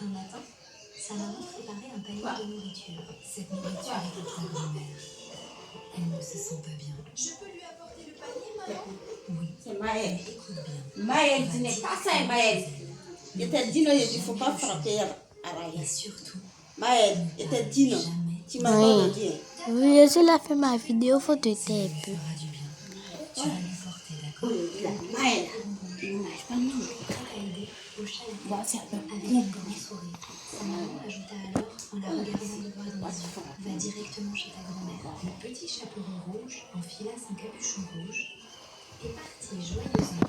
Un matin, sa maman préparait un panier de nourriture. Cette nourriture est pour sa grand-mère. Elle ne se sent pas bien. Je peux lui apporter le panier, maman? Oui, C'est Maël. mais écoute bien. Maël, tu n'es pas ça, Maël. Je t'ai dit non, il ne faut pas frapper à Et Raya. surtout, Maël, je t'ai dit non. jamais Tu m'as pas dit. Oui, je suis là, fait ma vidéo, faut te taire un peu. fera du bien. Tu vas lui porter, d'accord? Maël, il ne lâche pas non. Prête à aider au chalet Bon, c'est un peu avec une grande sourire. Sa maman ajouta alors en la regardant droit dans les yeux. Va directement chez ta grand-mère. Le petit chaperon rouge enfila son capuchon rouge et partit joyeusement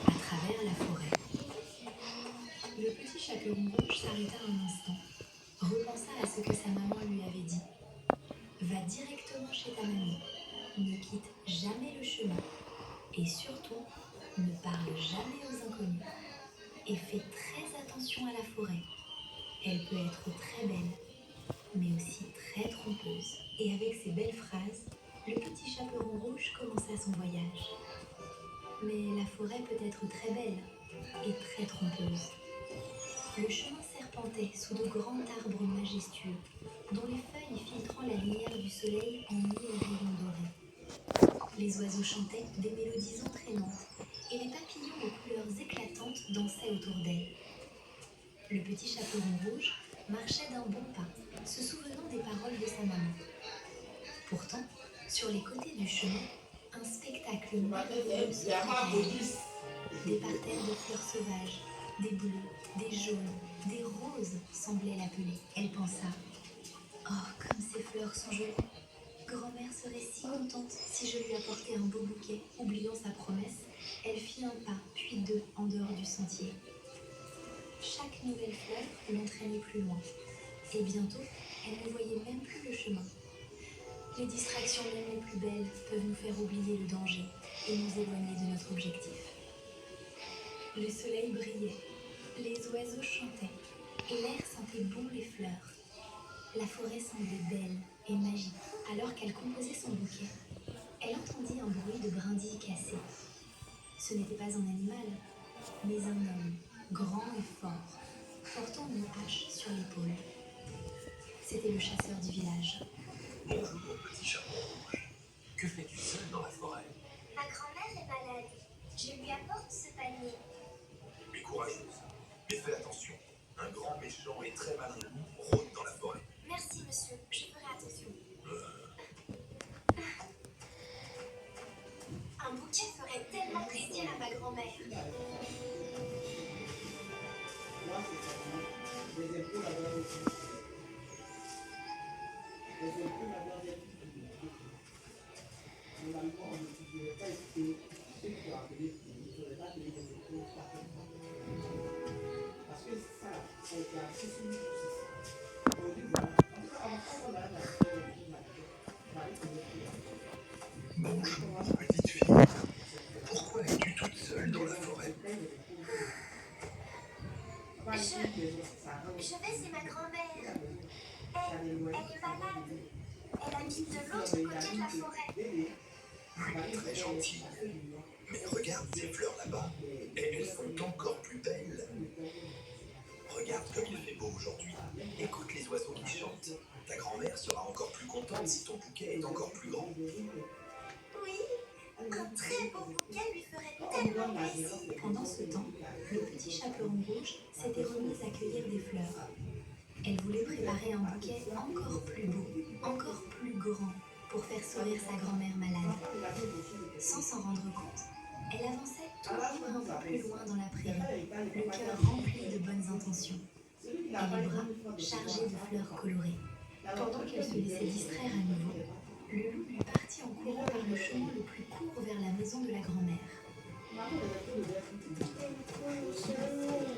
à travers la forêt. Le petit chaperon rouge s'arrêta un instant, repensa à ce que sa maman lui avait dit. Va directement chez ta mamie, ne quitte jamais le chemin et surtout ne parle jamais aux inconnus. Et fais très attention à la forêt. Elle peut être très belle, mais aussi très trompeuse. Et avec ces belles phrases, le petit chaperon rouge commença son voyage. Mais la forêt peut être très belle et très trompeuse. Le chemin serpentait sous de grands arbres majestueux, dont les feuilles filtrant la lumière du soleil en mille rayons dorés. Les oiseaux chantaient des mélodies entraînantes et les papillons aux couleurs éclatantes dansaient autour d'elle. Le petit chaperon rouge marchait d'un bon pas, se souvenant des paroles de sa maman. Pourtant, sur les côtés du chemin, un spectacle merveilleux se préparait. Des parterres de fleurs sauvages, des bleus, des jaunes, des roses semblaient l'appeler. Elle pensa « Oh, comme ces fleurs sont jolies! Grand-mère serait si contente si je lui apportais un beau bouquet. » Oubliant sa promesse, elle fit un pas, puis deux, en dehors du sentier. Chaque nouvelle fleur l'entraînait plus loin. Et bientôt, elle ne voyait même plus le chemin. Les distractions même les plus belles peuvent nous faire oublier le danger et nous éloigner de notre objectif. Le soleil brillait, les oiseaux chantaient et l'air sentait bon les fleurs. La forêt semblait belle et magique. Alors qu'elle composait son bouquet, elle entendit un bruit de brindilles cassées. Ce n'était pas un animal, mais un homme, grand et fort, portant une hache sur l'épaule. C'était le chasseur du village. Bonjour, petit chaperon rouge. Que fais-tu seul dans la forêt? Ma grand-mère est malade. Je lui apporte ce panier. Tu es courageuse. Mais fais attention. Un grand méchant et très malin loup rôde dans la forêt. Merci, monsieur. Je ferai attention. Un bouquet ferait tellement plaisir à ma grand-mère. Bonjour, petite fille. Pourquoi es-tu toute seule dans la forêt? Je vais chez ma grand-mère. Elle est malade. Elle habite de l'autre côté de la forêt. Très gentille. Mais regarde ces fleurs là-bas. Et elles sont encore plus belles. Regarde comme il fait beau aujourd'hui. Écoute les oiseaux qui chantent. Ta grand-mère sera encore plus contente si ton bouquet est encore plus grand. Oui, un très beau bouquet lui ferait tellement plaisir. Pendant ce temps, le petit chaperon rouge s'était remise à cueillir des fleurs. Elle voulait préparer un bouquet encore plus beau, encore plus grand, pour faire sourire sa grand-mère malade. Sans s'en rendre compte, elle avançait toujours un peu plus loin dans la prairie, le cœur rempli de bonnes intentions, et les bras chargés de fleurs colorées. Pendant qu'elle se laissait distraire à nouveau, le loup lui partit en courant par le chemin le plus court vers la maison de la grand-mère.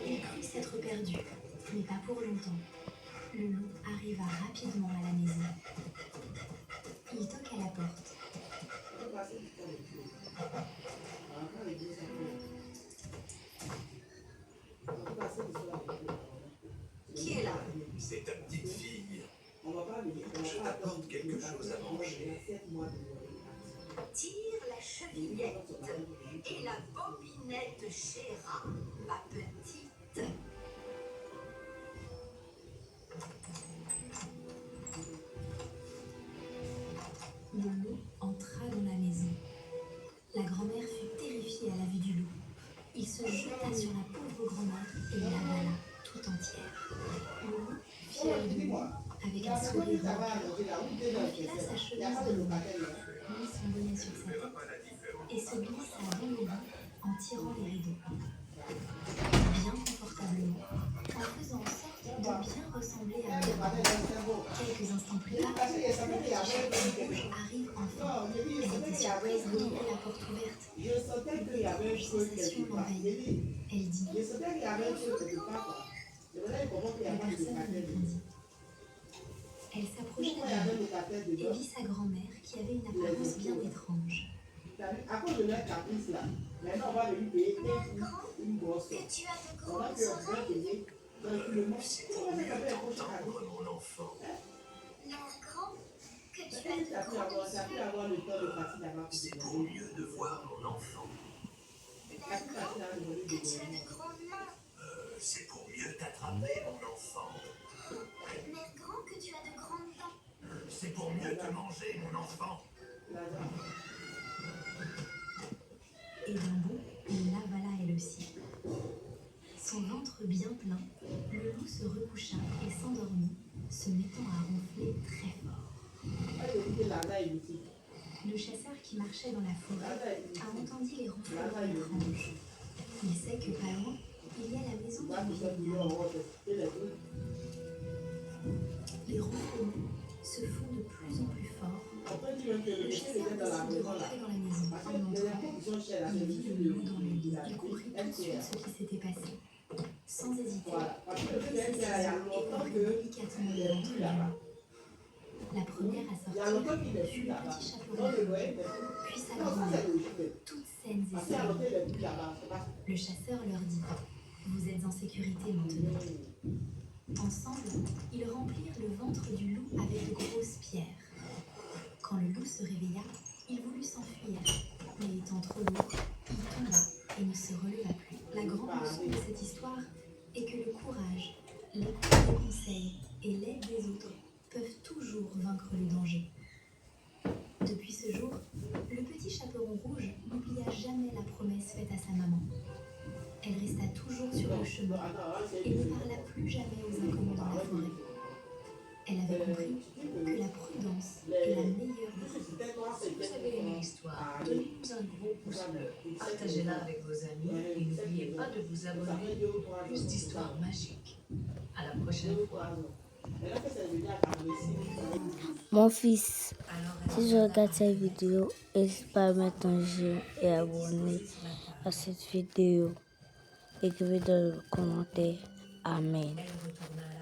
Il crut s'être perdu, mais pas pour longtemps. Le loup arriva rapidement à la maison. Il toqua à la porte. Qui est là? C'est ta petite fille. Je t'apporte quelque chose à manger. Tire la chevillette et la bobinette chéra, ma petite. sourire rempli, enfila sa chemise de nuit, mit son bonnet sur sa tête et se glissa dans le lit en tirant les rideaux. Bien confortablement, en faisant en sorte de bien ressembler à Mère. Quelques instants plus tard, le petit chaperon rouge arrive enfin. Elle était surprise de trouver la porte ouverte. Une étrange sensation l'envahit. Elle dit bonjour. La personne lui répondit. Elle s'approcha de lui et vit sa grand-mère qui avait une apparence bien étrange. À cause de leur caprice là, maintenant on va lui payer une grosse. Que tu as de gros oreilles. C'est pour mieux t'entendre, mon enfant. Mère grand, que tu as de grands yeux. C'est pour mieux de voir mon enfant. Mère grand, que tu as de grandes mains. C'est pour mieux t'attraper, mon enfant. Mère grand, que tu as de grandes dents. C'est pour mieux te manger, mon enfant. Et d'un bond, il l'avala elle aussi. Son ventre bien plein, le loup se recoucha et s'endormit, se mettant à ronfler très fort. Le chasseur qui marchait dans la forêt a entendu les ronflements étranges. Il sait que pas loin, il y a la maison du vieillard. Les ronflements se font de plus en plus forts. Le chasseur décide de rentrer dans la maison. En entrant, il vit le loup dans le lit. Il comprit tout de suite ce qui s'était passé. Sans hésiter, il prit ses ciseaux et ouvrit délicatement le ventre du loup. La première à sortir fut le petit chaperon rouge, puis sa grand-mère, toutes saines et sauves. Le chasseur leur dit « Vous êtes en sécurité maintenant ». Ensemble, ils remplirent le ventre du loup avec de grosses pierres. Quand le loup se réveilla, il voulut s'enfuir, mais étant trop lourd, il tomba et ne se releva plus. La grande leçon de cette histoire est que le courage, l'écoute des conseils et l'aide des autres peuvent toujours vaincre le danger. Depuis ce jour, le petit chaperon rouge n'oublia jamais la promesse faite à sa maman. Elle resta toujours sur le chemin et ne parla plus jamais aux inconnus dans la forêt. Elle avait compris que la prudence est la meilleure des armes. Si vous avez aimé l'histoire, donnez-nous un gros pouce bleu, partagez-la avec vos amis et n'oubliez pas de vous abonner pour plus d'histoires magiques. À la prochaine fois. Mon fils, si je regarde cette vidéo, n'hésite pas à mettre un j'aime et abonner à cette vidéo. Écrivez dans le commentaire. Amen. Elle retourna à